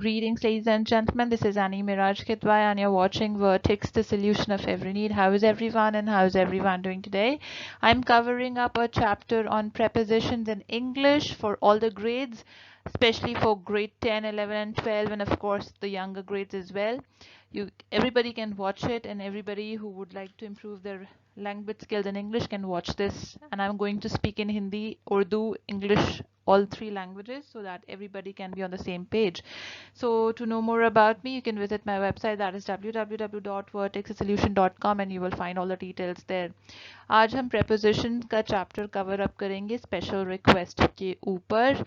Greetings, ladies and gentlemen. This is Meraj Kidwai, and you're watching Vertex, the solution of every need. How is everyone, and how is everyone doing today? I'm covering up a chapter on prepositions in English for all the grades, especially for grade 10, 11, and 12, and of course the younger grades as well. Everybody can watch it, and everybody who would like to improve their language skills in English can watch this. And I'm going to speak in Hindi, Urdu, English, all three languages, so that everybody can be on the same page. So to know more about me, you can visit my website, that is www.vertexsolution.com, and you will find all the details there. आज हम prepositions का chapter cover up करेंगे special request के ऊपर.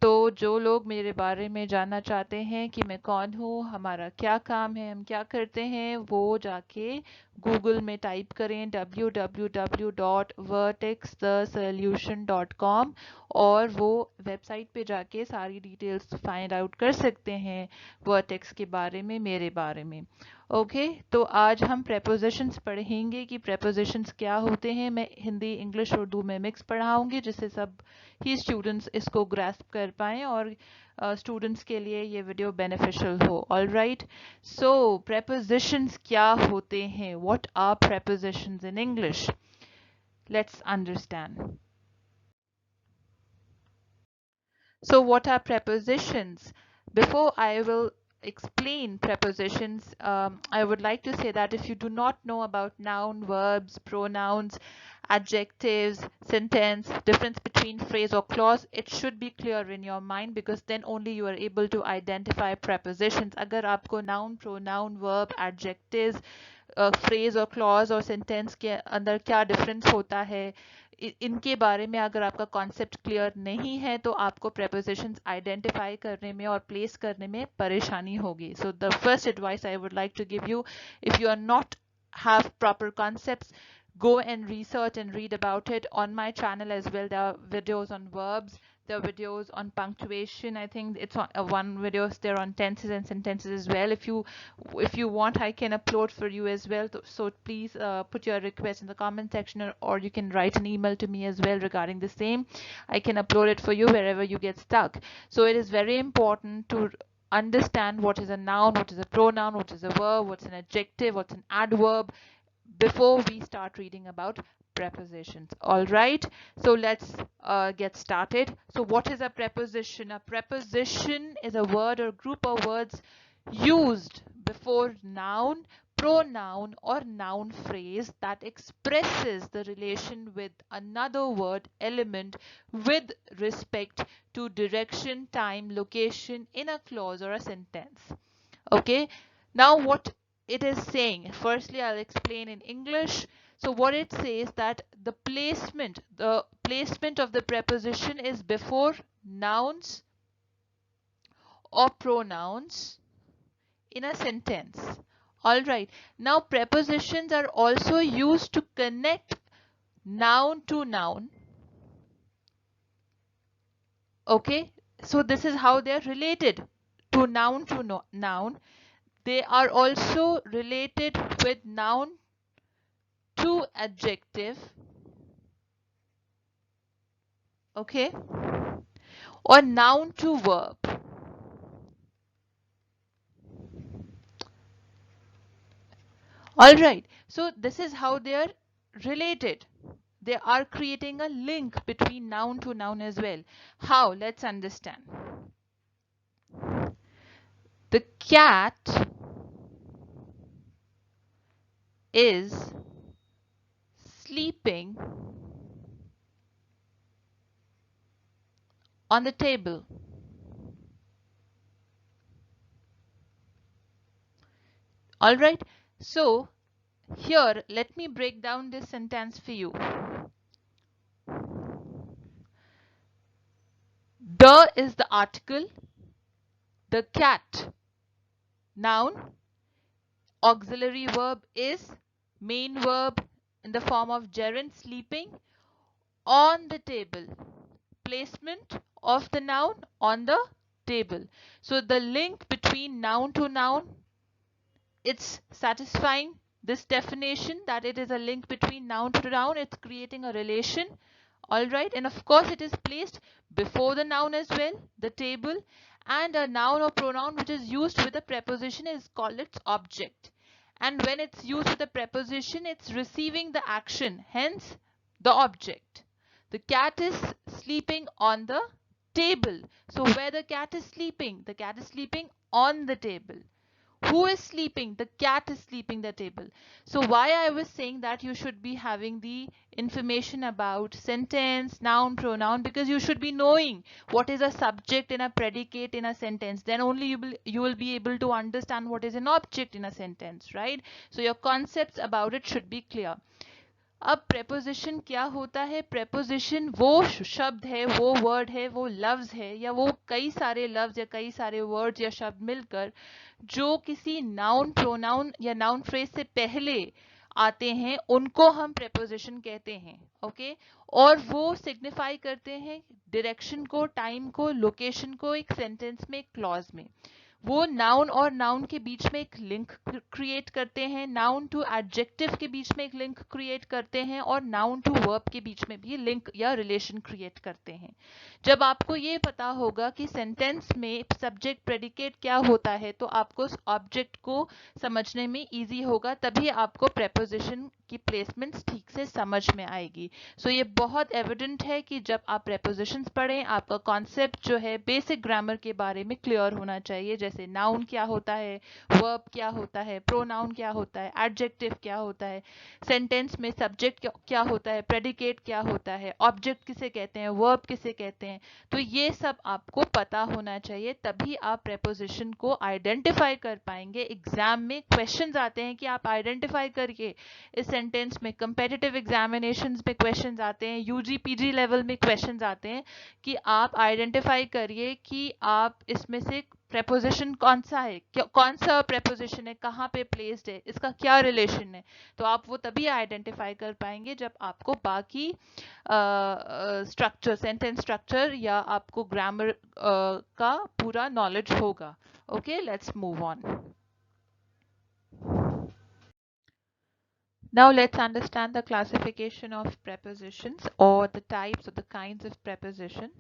तो जो लोग मेरे बारे में जानना चाहते हैं कि मैं कौन हूँ, हमारा क्या काम है, हम क्या करते हैं, वो जाके गूगल में टाइप करें www.vertexthesolution.com और वो वेबसाइट पे जाके सारी डिटेल्स फाइंड आउट कर सकते हैं वर्टेक्स के बारे में, मेरे बारे में. ओके तो आज हम prepositions पढ़ेंगे कि prepositions क्या होते हैं. मैं हिंदी, इंग्लिश, उर्दू में मिक्स पढ़ाऊंगी जिससे सब ही स्टूडेंट्स इसको ग्रास्प कर पाएँ और स्टूडेंट्स के लिए ये वीडियो बेनिफिशियल हो. ऑल राइट, सो prepositions क्या होते हैं? What are prepositions in English? Let's understand. So what are prepositions? Before I will explain prepositions, I would like to say that if you do not know about noun, verbs, pronouns, adjectives, sentence, difference between phrase or clause, it should be clear in your mind, because then only you are able to identify prepositions. अगर आपको noun, pronoun, verb, adjectives, phrase or clause और sentence के अंदर क्या difference होता है, इनके बारे में अगर आपका कॉन्सेप्ट क्लियर नहीं है तो आपको prepositions आइडेंटिफाई करने में और प्लेस करने में परेशानी होगी. So the first advice I would like to give you, if you are not have proper concepts, go and research and read about it on my channel as well. There are videos on verbs, there are videos on punctuation. I think it's one videos there on tenses and sentences as well. If you want, I can upload for you as well. So please put your request in the comment section, or you can write an email to me as well regarding the same. I can upload it for you wherever you get stuck. So it is very important to understand what is a noun, what is a pronoun, what is a verb, what's an adjective, what's an adverb, before we start reading about prepositions. All right, so let's get started. So what is a preposition? A preposition is a word or group of words used before noun, pronoun, or noun phrase that expresses the relation with another word, element, with respect to direction, time, location in a clause or a sentence. Okay, now what it is saying, firstly I'll explain in English. So what it says, that the placement of the preposition is before nouns or pronouns in a sentence. All right, now prepositions are also used to connect noun to noun. Okay, so this is how they're related to noun to noun. They are also related with noun to adjective, okay, or noun to verb. All right, so this is how they are related. They are creating a link between noun to noun as well. How? Let's understand. The cat is sleeping on the table. All right, so here let me break down this sentence for you. The is the article, the cat noun, auxiliary verb is main verb in the form of gerund, sleeping, on the table, placement of the noun on the table. So the link between noun to noun, it's satisfying this definition that it is a link between noun to noun. It's creating a relation, All right, and of course it is placed before the noun as well, the table. And a noun or pronoun which is used with a preposition is called its object. And when it's used with a preposition, it's receiving the action, hence the object. The cat is sleeping on the table. So where the cat is sleeping? The cat is sleeping on the table. Who is sleeping? The cat is sleeping the table. So why I was saying that you should be having the information about sentence, noun, pronoun, because you should be knowing what is a subject and a predicate in a sentence. Then only you will be able to understand what is an object in a sentence, right? So your concepts about it should be clear. अब preposition क्या होता है? preposition वो शब्द है, वो word है, वो लफ्ज है, या वो कई सारे लफ्ज या कई सारे words या शब्द मिलकर जो किसी noun, pronoun या noun phrase से पहले आते हैं, उनको हम preposition कहते हैं. ओके, और वो सिग्निफाई करते हैं डायरेक्शन को, टाइम को, लोकेशन को एक सेंटेंस में, एक क्लॉज में. वो नाउन और नाउन के बीच में एक लिंक क्रिएट करते हैं, नाउन टू एडजेक्टिव के बीच में एक लिंक क्रिएट करते हैं, और नाउन टू वर्ब के बीच में भी लिंक या रिलेशन क्रिएट करते हैं. जब आपको ये पता होगा कि सेंटेंस में सब्जेक्ट प्रेडिकेट क्या होता है, तो आपको उस ऑब्जेक्ट को समझने में इजी होगा, तभी आपको प्रेपोजिशन की प्लेसमेंट्स ठीक से समझ में आएगी. सो ये बहुत एविडेंट है कि जब आप प्रेपोजिशंस पढ़ें, आपका कॉन्सेप्ट जो है बेसिक ग्रामर के बारे में क्लियर होना चाहिए. जैसे नाउन क्या होता है, वर्ब क्या होता है, प्रोनाउन क्या होता है, एडजेक्टिव क्या होता है, सेंटेंस में सब्जेक्ट क्या होता है, प्रेडिकेट क्या होता है, ऑब्जेक्ट किसे कहते हैं, वर्ब किसे कहते हैं. तो ये सब आपको पता होना चाहिए, तभी आप प्रेपोजिशन को आइडेंटिफाई कर पाएंगे. एग्जाम में क्वेश्चंस आते हैं कि आप आइडेंटिफाई करके इस सेंटेंस में, कंपेटिटिव एग्जामिनेशंस में क्वेश्चंस आते हैं, यूजी पीजी लेवल में क्वेश्चंस आते हैं कि आप आइडेंटिफाई करिए कि आप इसमें से प्रेपोजिशन कौन सा है, कौन सा प्रेपोजिशन है, कहाँ पे प्लेस्ड है, इसका क्या रिलेशन है. तो आप वो तभी आइडेंटिफाई कर पाएंगे जब आपको बाकी स्ट्रक्चर, सेंटेंस स्ट्रक्चर या आपको ग्रामर का पूरा नॉलेज होगा. Okay, let's move on. Now let's understand the classification of prepositions, or the types or the kinds of preposition.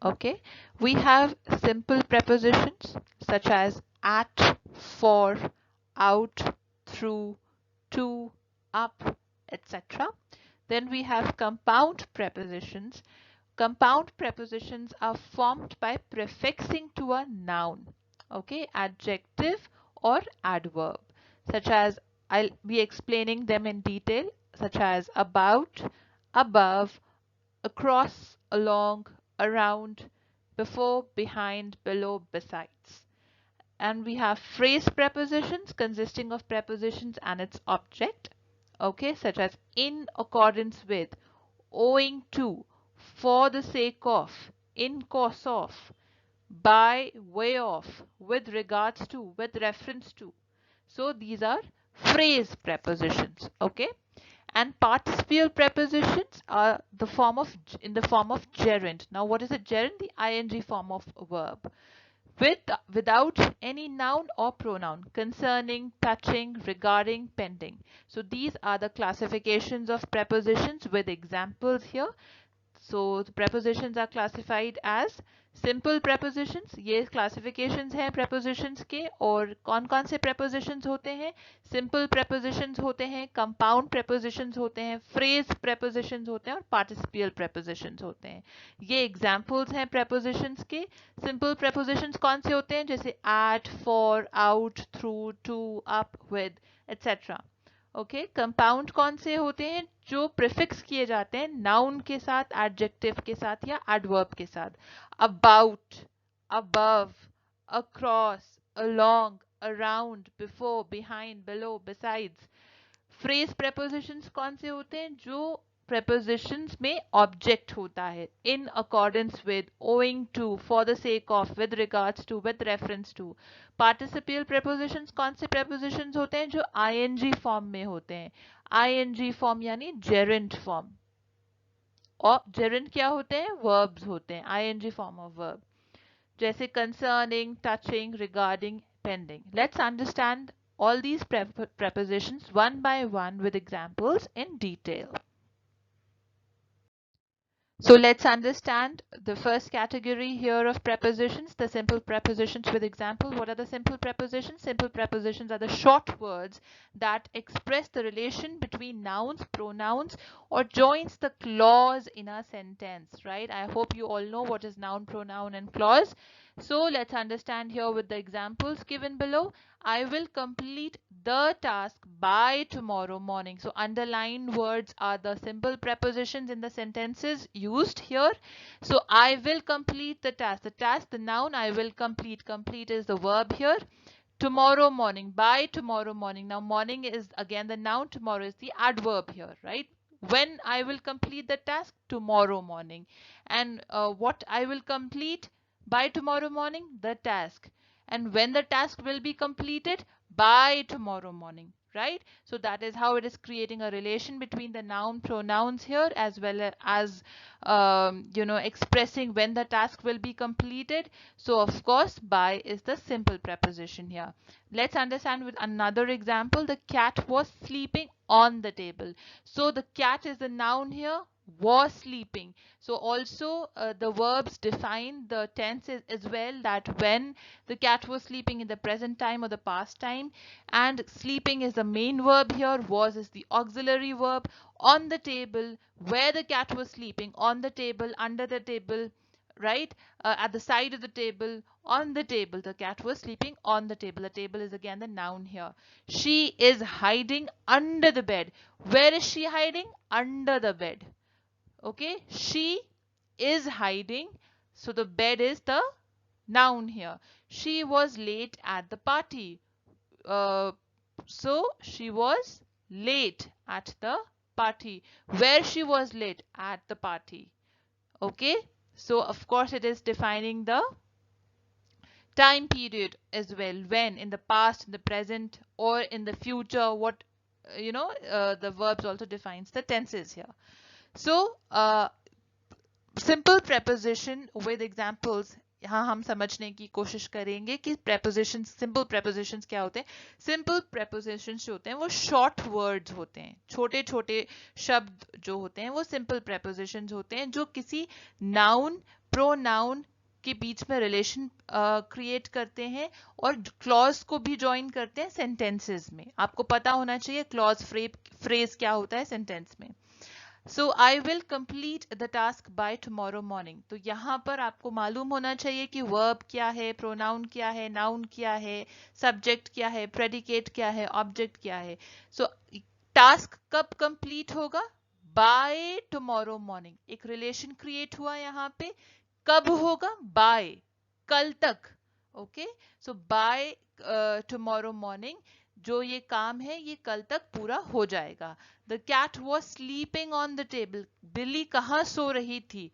Okay, we have simple prepositions such as at, for, out, through, to, up, etc. Then we have compound prepositions. Compound prepositions are formed by prefixing to a noun, okay, adjective or adverb, such as, I'll be explaining them in detail, such as about, above, across, along, around, before, behind, below, besides. And we have phrase prepositions consisting of prepositions and its object, okay, such as in accordance with, owing to, for the sake of, in course of, by way of, with regards to, with reference to. So these are phrase prepositions, okay. And participial prepositions are in the form of gerund. Now what is a gerund? The ing form of a verb, without any noun or pronoun, concerning, touching, regarding, pending. So these are the classifications of prepositions with examples here. So the prepositions are classified as simple prepositions. ये classifications हैं prepositions के. और कौन कौन से prepositions होते हैं? Simple prepositions होते हैं, compound prepositions होते हैं, phrase prepositions होते हैं, और participial prepositions होते हैं. ये examples हैं prepositions के. Simple prepositions कौन से होते हैं? जैसे at, for, out, through, to, up, with, etc. Okay, compound कौन से होते हैं? जो प्रीफिक्स किए जाते हैं नाउन के साथ, एडजेक्टिव के साथ या एडवर्ब के साथ. About, above, across, along, around, before, behind, below, besides. Phrase prepositions कौन से होते हैं? जो prepositions में object होता है. In accordance with, owing to, for the sake of, with regards to, with reference to. Participial prepositions कौन से prepositions होते हैं? जो ing form में होते हैं. ing form यानी gerund form. और gerund क्या होते हैं? Verbs होते हैं. ing form of verb. जैसे concerning, touching, regarding, pending. Let's understand all these prepositions one by one with examples in detail. So let's understand the first category here of prepositions, the simple prepositions with example. What are the simple prepositions? Simple prepositions are the short words that express the relation between nouns, pronouns, or joins the clause in a sentence, right? I hope you all know what is noun, pronoun, and clause. So let's understand here with the examples given below. I will complete the task by tomorrow morning. So underlined words are the simple prepositions in the sentences used here. So I will complete the task. The noun, I will complete. Complete is the verb here. Tomorrow morning, by tomorrow morning. Now morning is again the noun, tomorrow is the adverb here, right? When I will complete the task? Tomorrow morning. And what I will complete by tomorrow morning? The task. And when the task will be completed? By tomorrow morning, right? So that is how it is creating a relation between the noun, pronouns here, as well as expressing when the task will be completed. So of course by is the simple preposition here. Let's understand with another example. The cat was sleeping on the table. So the cat is the noun here, was sleeping. So also the verbs define the tenses as well, that when the cat was sleeping in the present time or the past time, and sleeping is the main verb here, was is the auxiliary verb, on the table, where the cat was sleeping, on the table, under the table, right? At the side of the table, on the table. The cat was sleeping on the table. The table is again the noun here. She is hiding under the bed. Where is she hiding? Under the bed. Okay, she is hiding. So the bed is the noun here. She was late at the party. Uh, so she was late at the party. Where she was late? At the party. Okay, so of course it is defining the time period as well, when, in the past, in the present, or in the future. What the verbs also defines the tenses here. So simple preposition with examples यहाँ हम समझने की कोशिश करेंगे कि preposition, simple prepositions क्या होते हैं. सिंपल प्रेपोजिशंस जो होते हैं वो शॉर्ट वर्ड्स होते हैं, छोटे छोटे शब्द जो होते हैं वो सिंपल प्रेपोजिशंस होते हैं, जो किसी नाउन, प्रोनाउन के बीच में रिलेशन क्रिएट करते हैं और क्लॉज को भी ज्वाइन करते हैं सेंटेंसेस में. आपको पता होना चाहिए क्लॉज फ्रेज क्या होता है सेंटेंस में. So I will complete the task by tomorrow morning. तो यहाँ पर आपको मालूम होना चाहिए कि verb क्या है, pronoun क्या है, noun क्या है, subject क्या है, predicate क्या है, object क्या है. So task कब complete होगा? By tomorrow morning. एक relation create हुआ यहाँ पे. कब होगा? By. कल तक. Okay. So by tomorrow morning. जो ये काम है ये कल तक पूरा हो जाएगा. The cat was sleeping on the table. बिल्ली कहाँ सो रही थी?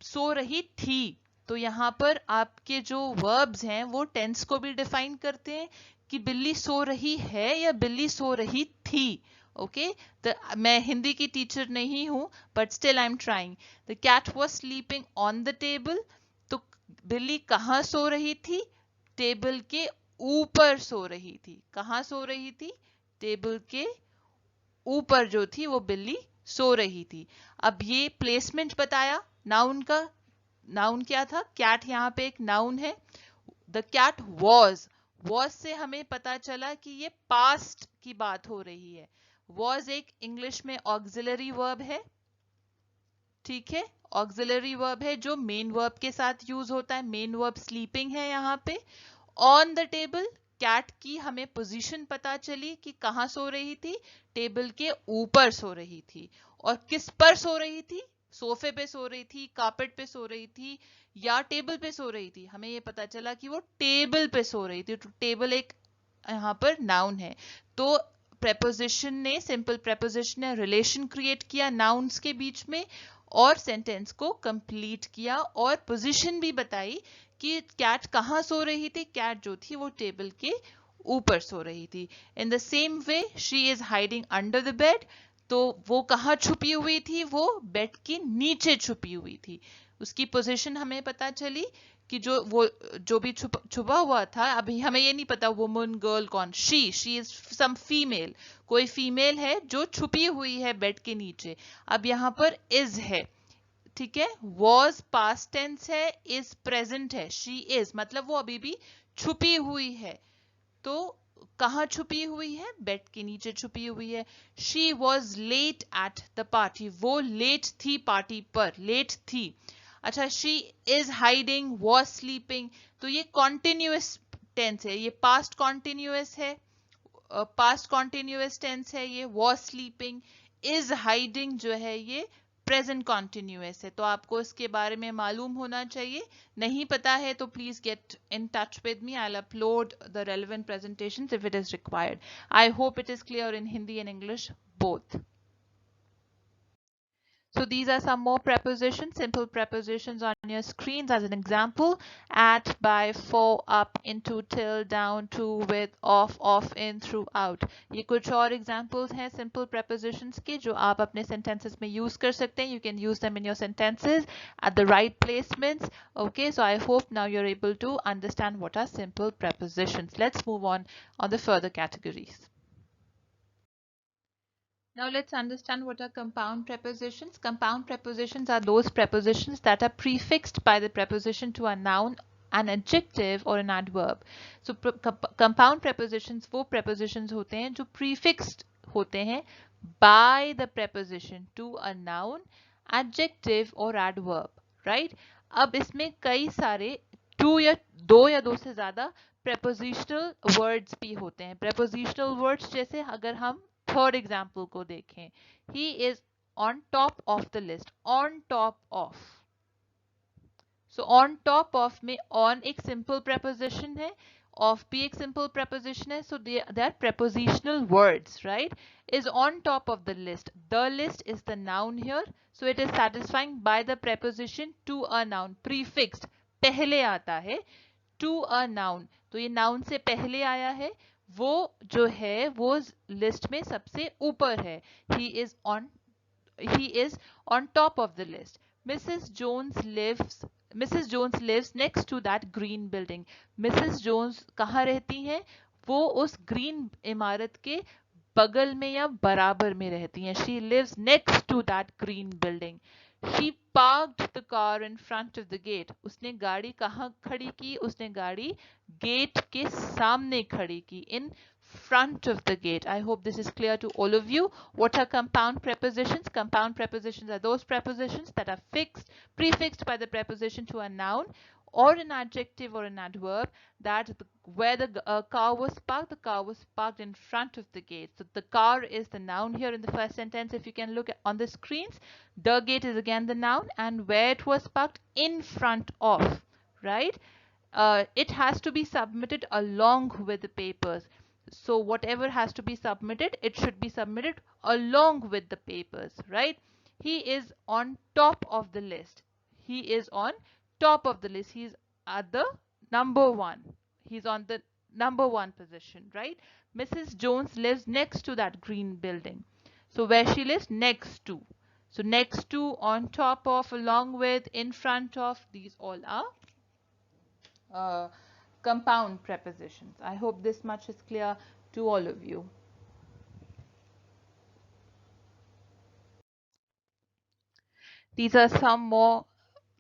सो रही थी. तो यहाँ पर आपके जो verbs हैं वो tense को भी define करते हैं कि बिल्ली सो रही है या बिल्ली सो रही थी. ओके मैं हिंदी की टीचर नहीं हूं, but still I'm trying. The cat was sleeping on the table. तो बिल्ली कहाँ सो रही थी? टेबल के ऊपर सो रही थी. कहाँ सो रही थी? टेबल के ऊपर जो थी वो बिल्ली सो रही थी. अब ये प्लेसमेंट बताया नाउन का. नाउन क्या था? कैट यहाँ पे एक नाउन है. The cat was. वॉज से हमें पता चला कि ये पास्ट की बात हो रही है. वॉज एक इंग्लिश में ऑक्सिलरी वर्ब है. ठीक है, ऑक्सिलरी वर्ब है जो मेन वर्ब के साथ यूज होता है. मेन वर्ब स्लीपिंग है यहाँ पे. ऑन द टेबल, कैट की हमें पोजीशन पता चली कि कहाँ सो रही थी. टेबल के ऊपर सो रही थी. और किस पर सो रही थी? सोफे पे सो रही थी, कार्पेट पे सो रही थी, या टेबल पे सो रही थी. हमें ये पता चला कि वो टेबल पे सो रही थी. तो टेबल एक यहाँ पर नाउन है. तो प्रेपोजिशन ने, सिंपल प्रेपोजिशन ने रिलेशन क्रिएट किया नाउन्स के बीच में और सेंटेंस को कंप्लीट किया और पोजीशन भी बताई कि कैट कहाँ सो रही थी. कैट जो थी वो टेबल के ऊपर सो रही थी. In the same way she is hiding under the bed. तो वो कहाँ छुपी हुई थी? वो बेड के नीचे छुपी हुई थी. उसकी पोजीशन हमें पता चली कि जो भी छुपा हुआ था. अभी हमें ये नहीं पता वुमन, गर्ल कौन. She is some female. कोई फीमेल है जो छुपी हुई है बेड के नीचे. अब यहाँ पर इज है. ठीक है, was past tense है, is present है, she is मतलब वो अभी भी छुपी हुई है। तो कहाँ छुपी हुई है? बेड के नीचे छुपी हुई है। She was late at the party, वो लेट थी पार्टी पर, लेट थी। अच्छा, she is hiding, was sleeping, तो ये कॉन्टिन्यूअस टेंस है, ये पास्ट कॉन्टिन्यूअस है, पास्ट कॉन्टिन्यूअस टेंस है ये। was sleeping, is hiding जो है ये प्रेजेंट कॉन्टिन्यूअस है। तो आपको इसके बारे में मालूम होना चाहिए। नहीं पता है तो please get in touch with me, I will upload the relevant presentations if it is required. I hope it is clear in Hindi and English both. So these are some more prepositions, simple prepositions on your screens as an example. At, by, for, up, into, till, down, to, with, off, in, throughout. ये कुछ और examples हैं simple prepositions के जो आप अपने sentences में use कर सकते हैं. You can use them in your sentences at the right placements. Okay, so I hope now you're able to understand what are simple prepositions. Let's move on the further categories. Now let's understand what are compound prepositions. Compound prepositions are those prepositions that are prefixed by the preposition to a noun, an adjective or an adverb. So compound prepositions वो prepositions होते हैं जो prefixed होते हैं by the preposition to a noun, adjective or adverb, right? अब इसमें कई सारे दो या दो से ज्यादा prepositional words भी होते हैं. Prepositional words जैसे अगर हम थर्ड एग्जाम्पल को देखें, he is on top of the list, on top of. So on top of में on एक simple preposition है, of भी एक simple preposition है, so they are prepositional words, right? Is on top of the list. The list is the noun here, so it is satisfying by the preposition to a noun, prefixed, पहले आता है, to a noun, तो ये noun से पहले आया है, वो जो है वो लिस्ट में सबसे ऊपर है. he is on top of the list. Mrs. Jones lives next to that green building. Mrs. Jones कहाँ रहती हैं? वो उस ग्रीन इमारत के बगल में या बराबर में रहती हैं. She lives next to that green building. She parked the car in front of the gate. उसने गाड़ी कहाँ खड़ी की? उसने गाड़ी गेट के सामने खड़ी की. In front of the gate. I hope this is clear to all of you. What are compound prepositions? Compound prepositions are those prepositions that are prefixed by the preposition to a noun or an adjective or an adverb, that where the car was parked in front of the gate. So the car is the noun here in the first sentence. If you can look on the screens, the gate is again the noun, and where it was parked, in front of, right? It has to be submitted along with the papers. So whatever has to be submitted, it should be submitted along with the papers, right? He is on top of the list. He is on top of the list. He's at the number one. He's on the number one position, right? Mrs. Jones lives next to that green building. So where she lives, next to. So next to, on top of, along with, in front of, these all are compound prepositions. I hope this much is clear to all of you. These are some more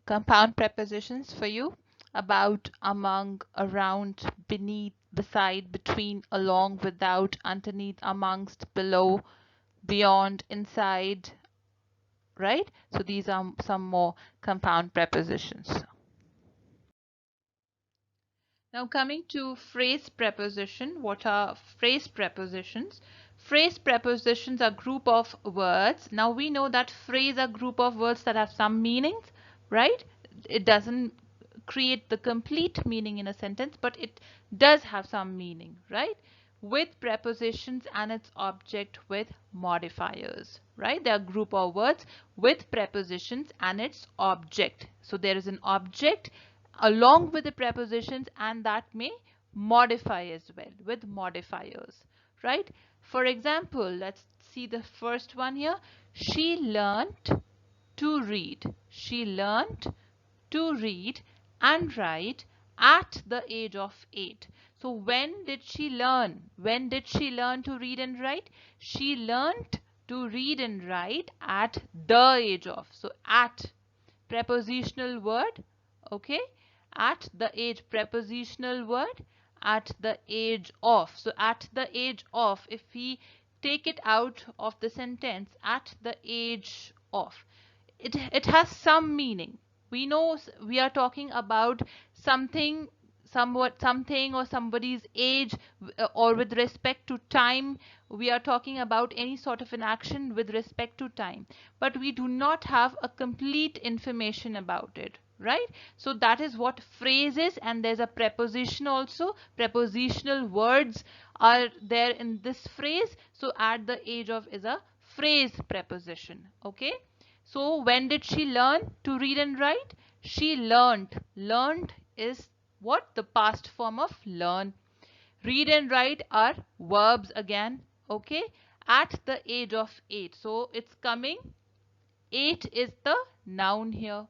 compound prepositions for you: about, among, around, beneath, beside, between, along, without, underneath, amongst, below, beyond, inside, right? So these are some more compound prepositions. Now coming to phrase preposition, what are phrase prepositions? Phrase prepositions are group of words. Now we know that phrase are group of words that have some meanings, right? It doesn't create the complete meaning in a sentence, but it does have some meaning, right? With prepositions and its object with modifiers, right? They are group of words with prepositions and its object. So there is an object along with the prepositions, and that may modify as well with modifiers, right? For example, let's see the first one here. She learnt to read. She learnt to read and write at the age of 8. So when did she learn? When did she learn to read and write? She learnt to read and write at the age of. So at. prepositional word. Okay, at the age, prepositional word, at the age of. So at the age of, if we take it out of the sentence, at the age of, it has some meaning. We know we are talking about something, something or somebody's age, or with respect to time. We are talking about any sort of an action with respect to time, but we do not have a complete information about it, right? So that is what phrase is, and there's a preposition also. Prepositional words are there in this phrase. So at the age of is a phrase preposition. Okay, so when did she learn to read and write? She learned. Learned is what? The past form of learn. Read and write are verbs again. Okay, at the age of 8. So it's coming. 8 is the noun here.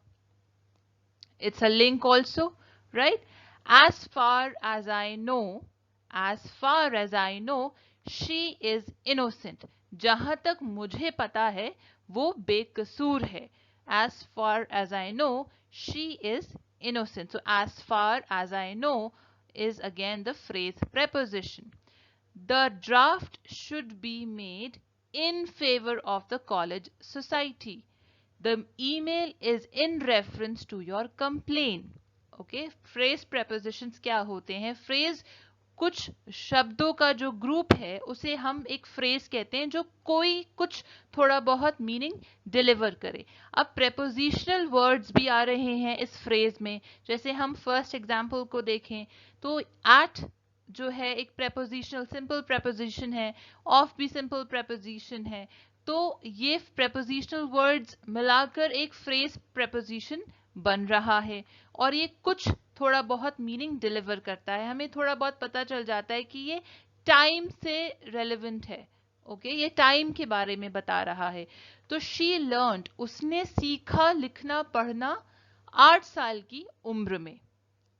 It's a link also, right? As far as I know, as far as I know, she is innocent. जहां तक मुझे पता है वो बेकसूर है. As far as I know, she is innocent. So as far as I know is again the phrase preposition. The draft should be made in favor of the college society. The email is in reference to your complaint. Okay, phrase prepositions क्या होते हैं? phrase कुछ शब्दों का जो group है उसे हम एक फ्रेज कहते हैं जो कोई कुछ थोड़ा बहुत मीनिंग डिलीवर करे. अब prepositional वर्ड्स भी आ रहे हैं इस फ्रेज में. जैसे हम फर्स्ट एग्जाम्पल को देखें तो at जो है एक prepositional simple preposition है, of भी simple preposition है. तो ये prepositional words मिलाकर एक phrase preposition बन रहा है और ये कुछ थोड़ा बहुत मीनिंग डिलीवर करता है. हमें थोड़ा बहुत पता चल जाता है कि ये टाइम से रेलेवेंट है. ओके, ये टाइम के बारे में बता रहा है. तो शी लर्नड, उसने सीखा लिखना पढ़ना 8 साल की उम्र में.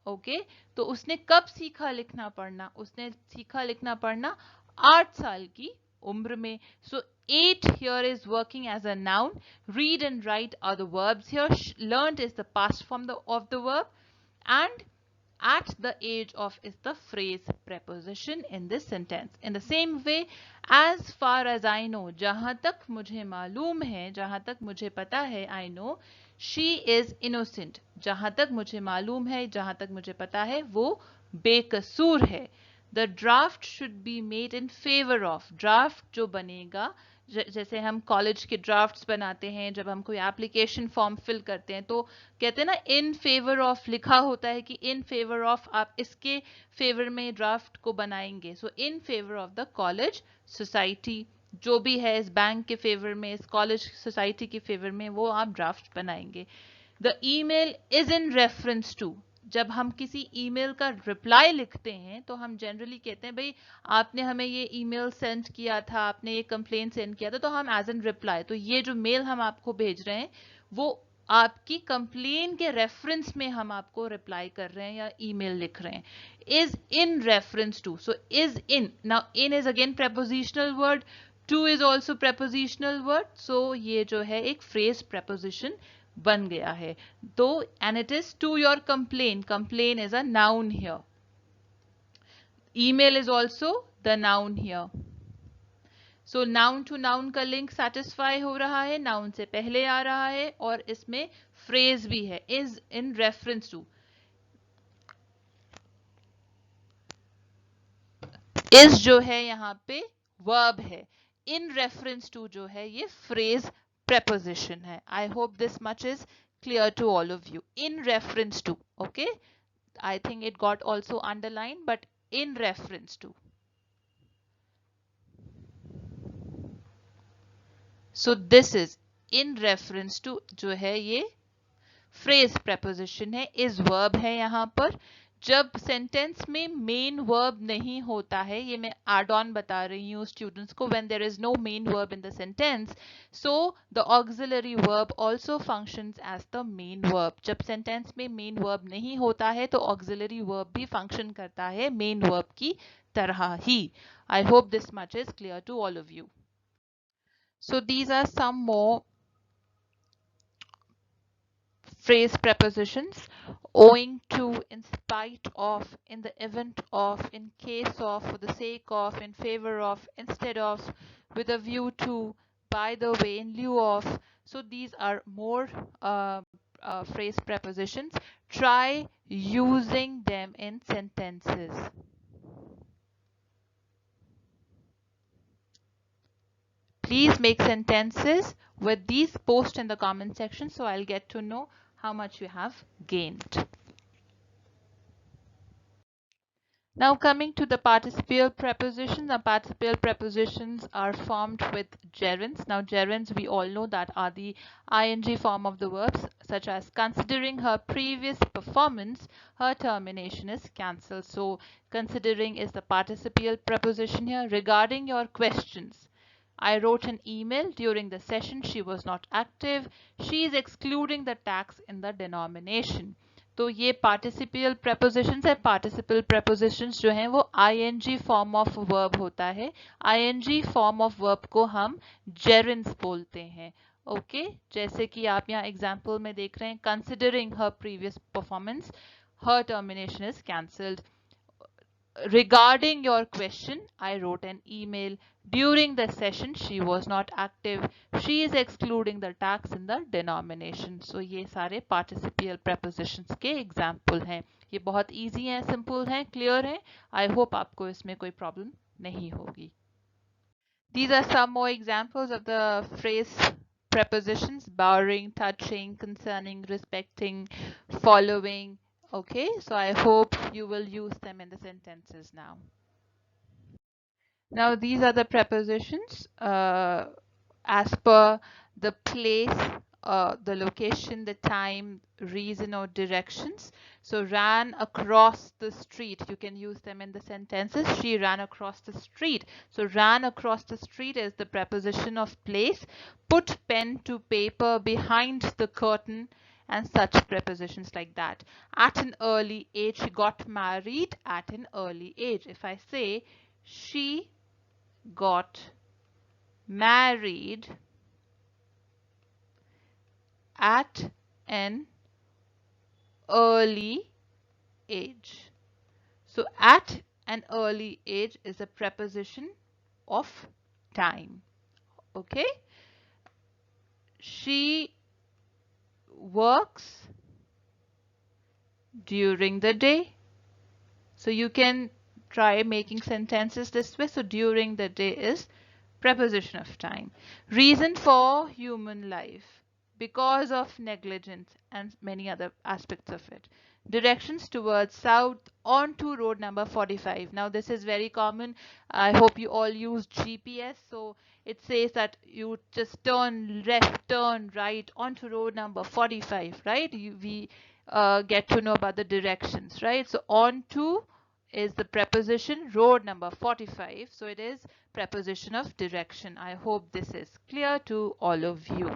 ओके, तो उसने कब सीखा लिखना पढ़ना? उसने सीखा लिखना पढ़ना 8 साल की उम्र में. So 8 here is working as a noun. Read and write are the verbs here. Learned is the past form of the verb, and at the age of is the phrase preposition in this sentence. In the same way, as far as I know, जहां तक मुझे मालूम है, जहां तक मुझे पता है, I know, she is innocent. जहां तक मुझे मालूम है, जहां तक मुझे पता है, वो बेकसूर है. The draft should be made in favor of. Draft जो बनेगा, जैसे हम कॉलेज के ड्राफ्ट्स बनाते हैं, जब हम कोई एप्लीकेशन फॉर्म फिल करते हैं तो कहते हैं ना इन फेवर ऑफ लिखा होता है कि इन फेवर ऑफ आप इसके फेवर में ड्राफ्ट को बनाएंगे. So in favour of the college society, जो भी है इस बैंक के फेवर में, इस कॉलेज सोसाइटी के फेवर में, वो आप ड्राफ्ट बनाएंगे. The email is in reference to. जब हम किसी ईमेल का रिप्लाई लिखते हैं तो हम जनरली कहते हैं भाई आपने हमें ये ईमेल सेंड किया था, आपने ये कंप्लेन सेंड किया था, तो हम एज एन रिप्लाई, तो ये जो मेल हम आपको भेज रहे हैं वो आपकी कंप्लेन के रेफरेंस में हम आपको रिप्लाई कर रहे हैं या ईमेल लिख रहे हैं. Is in reference to. So is in, now in is again prepositional word, to is also prepositional word. So ये जो है एक फ्रेज preposition बन गया है. तो and it is to your complaint. Complaint is a noun here. Email is also the noun here. So noun to noun का link satisfy हो रहा है, noun से पहले आ रहा है और इसमें phrase भी है, is in reference to. is जो है यहाँ पे verb है, in reference to जो है ये phrase preposition है. I hope this much is clear to all of you. In reference to, okay? I think it got also underlined, but in reference to. So this is in reference to जो है ये phrase preposition है, is verb है यहाँ पर. जब sentence में main verb नहीं होता है, ये मैं एड ऑन बता रही हूँ स्टूडेंट्स को, when there is no main verb in the sentence, so the auxiliary verb also functions as the main verb. जब सेंटेंस में मेन वर्ब नहीं होता है तो ऑक्सिलरी वर्ब भी फंक्शन करता है मेन वर्ब की तरह ही. I hope this much is clear to all of you. So these are some more phrase prepositions: owing to, in spite of, in the event of, in case of, for the sake of, in favor of, instead of, with a view to, by the way, in lieu of. So these are more phrase prepositions. Try using them in sentences. Please make sentences with these. Post in the comment section so I'll get to know how much you have gained. Now coming to the participial prepositions. The participial prepositions are formed with gerunds. Now gerunds, we all know that are the ing form of the verbs, such as considering her previous performance, her termination is cancelled. So considering is the participial preposition here. Regarding your questions, I wrote an email during the session. She was not active. She is excluding the tax in the denomination. तो ये participial prepositions है. Participial prepositions जो हैं वो ing form of verb होता है. ing form of verb को हम gerunds बोलते हैं. ओके जैसे कि आप यहाँ एग्जाम्पल में देख रहे हैं, considering her previous performance, her termination is cancelled. Regarding your question, I wrote an email. During the session, she was not active. She is excluding the tax in the denomination. So ये सारे participial prepositions के example हैं. ये बहुत easy हैं, simple हैं, clear हैं. I hope आपको इसमें कोई problem नहीं होगी. These are some more examples of the phrase prepositions: bowing, touching, concerning, respecting, following. Okay, so I hope you will use them in the sentences now. Now these are the prepositions as per the place, the location, the time, reason or directions. So ran across the street, you can use them in the sentences. She ran across the street. So ran across the street is the preposition of place. Put pen to paper behind the curtain, and such prepositions like that. At an early age, she got married at an early age. If I say she got married at an early age. So at an early age is a preposition of time. Okay. She works during the day. So you can try making sentences this way. So during the day is preposition of time. Reason for human life: because of negligence, and many other aspects of it. Directions towards south onto road number 45. Now this is very common. I hope you all use GPS. So it says that you just turn left, turn right onto road number 45, right? We get to know about the directions, right? So onto is the preposition, road number 45. So it is preposition of direction. I hope this is clear to all of you.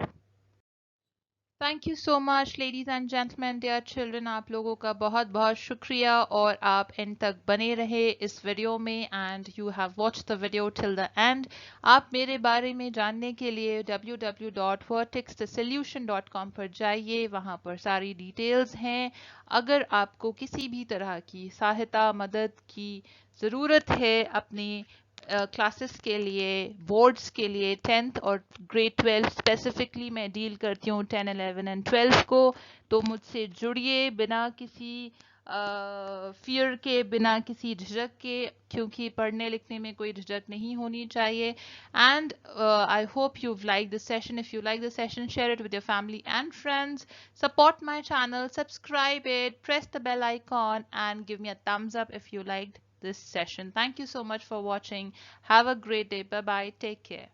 Thank you so much ladies and gentlemen, dear children. आप लोगों का बहुत बहुत शुक्रिया और आप end तक बने रहे इस वीडियो में and you have watched the video till the end. आप मेरे बारे में जानने के लिए www.vertexthesolution.com पर जाइए, वहाँ पर सारी डिटेल्स हैं. अगर आपको किसी भी तरह की सहायता मदद की ज़रूरत है अपनी क्लासेस के लिए, बोर्ड्स के लिए, 10th और ग्रेड 12 स्पेसिफिकली मैं डील करती हूँ 10, 11 एंड 12 को, तो मुझसे जुड़िए बिना किसी फियर के, बिना किसी झिझक के, क्योंकि पढ़ने लिखने में कोई झिझक नहीं होनी चाहिए. And I hope you've liked this session. If you like the session, share it with your family and friends. Support my channel, subscribe it, press the bell icon and give me a thumbs up if you liked this session. Thank you so much for watching. Have a great day. Bye bye. Take care.